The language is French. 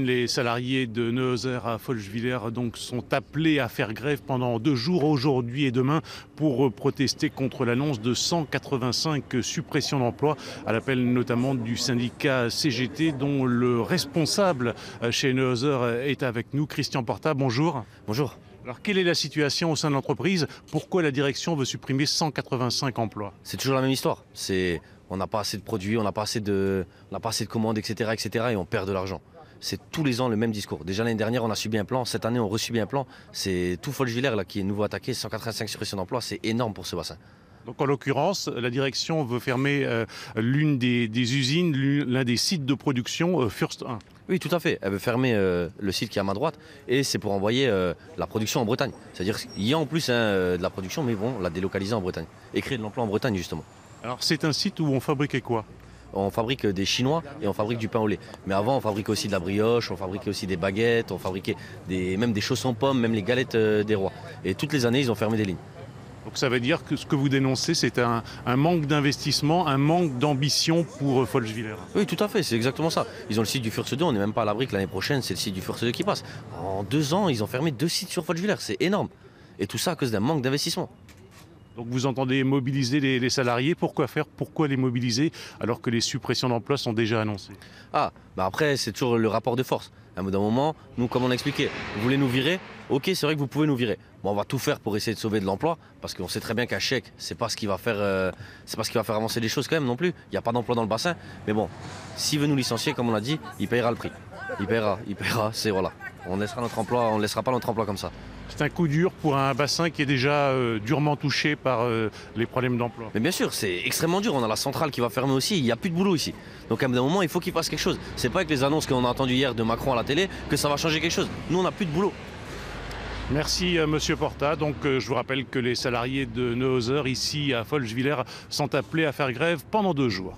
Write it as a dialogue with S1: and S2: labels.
S1: Les salariés de Neuhauser à Folgevillers sont appelés à faire grève pendant 2 jours, aujourd'hui et demain, pour protester contre l'annonce de 185 suppressions d'emplois, à l'appel notamment du syndicat CGT, dont le responsable chez Neuhauser est avec nous, Christian Porta. Bonjour.
S2: Bonjour.
S1: Alors, quelle est la situation au sein de l'entreprise? Pourquoi la direction veut supprimer 185 emplois?
S2: C'est toujours la même histoire. On n'a pas assez de produits, on n'a pas assez de commandes, etc., et on perd de l'argent. C'est tous les ans le même discours. Déjà l'année dernière, on a subi un plan. Cette année, on resubi un plan. C'est tout Folgevillers qui est nouveau attaqué. 185 suppressions d'emplois, c'est énorme pour ce bassin.
S1: Donc en l'occurrence, la direction veut fermer l'une des usines, l'un des sites de production, First 1.
S2: Oui, tout à fait. Elle veut fermer le site qui est à ma droite et c'est pour envoyer la production en Bretagne. C'est-à-dire qu'il y a en plus de la production, mais bon, la délocaliser en Bretagne et créer de l'emploi en Bretagne justement.
S1: Alors c'est un site où on fabriquait quoi?
S2: On fabrique des chinois et on fabrique du pain au lait. Mais avant, on fabriquait aussi de la brioche, on fabriquait aussi des baguettes, on fabriquait même des chaussons pommes, même les galettes des rois. Et toutes les années, ils ont fermé des lignes.
S1: Donc ça veut dire que ce que vous dénoncez, c'est un manque d'investissement, un manque d'ambition pour Folgevillers.
S2: Oui, tout à fait, c'est exactement ça. Ils ont le site du First 2, on n'est même pas à l'abri que l'année prochaine, c'est le site du First 2 qui passe. En 2 ans, ils ont fermé 2 sites sur Folgevillers, c'est énorme. Et tout ça à cause d'un manque d'investissement.
S1: Donc vous entendez mobiliser les salariés. Pourquoi faire? Pourquoi les mobiliser alors que les suppressions d'emplois sont déjà annoncées?
S2: Ah, bah après, c'est toujours le rapport de force. À un moment, nous, comme on a expliqué, vous voulez nous virer? Ok, c'est vrai que vous pouvez nous virer. Bon, on va tout faire pour essayer de sauver de l'emploi, parce qu'on sait très bien qu'un chèque, c'est pas ce qui va faire avancer les choses quand même non plus. Il n'y a pas d'emploi dans le bassin. Mais bon, s'il veut nous licencier, comme on a dit, il payera le prix. Il payera, c'est voilà. On laissera notre emploi, on ne laissera pas notre emploi comme ça.
S1: C'est un coup dur pour un bassin qui est déjà durement touché par les problèmes d'emploi.
S2: Mais bien sûr, c'est extrêmement dur. On a la centrale qui va fermer aussi. Il n'y a plus de boulot ici. Donc à un moment, il faut qu'il fasse quelque chose. C'est pas avec les annonces qu'on a entendues hier de Macron à la télé que ça va changer quelque chose. Nous, on n'a plus de boulot.
S1: Merci Monsieur Porta. Donc je vous rappelle que les salariés de Neuhauser ici à Folgevillers sont appelés à faire grève pendant 2 jours.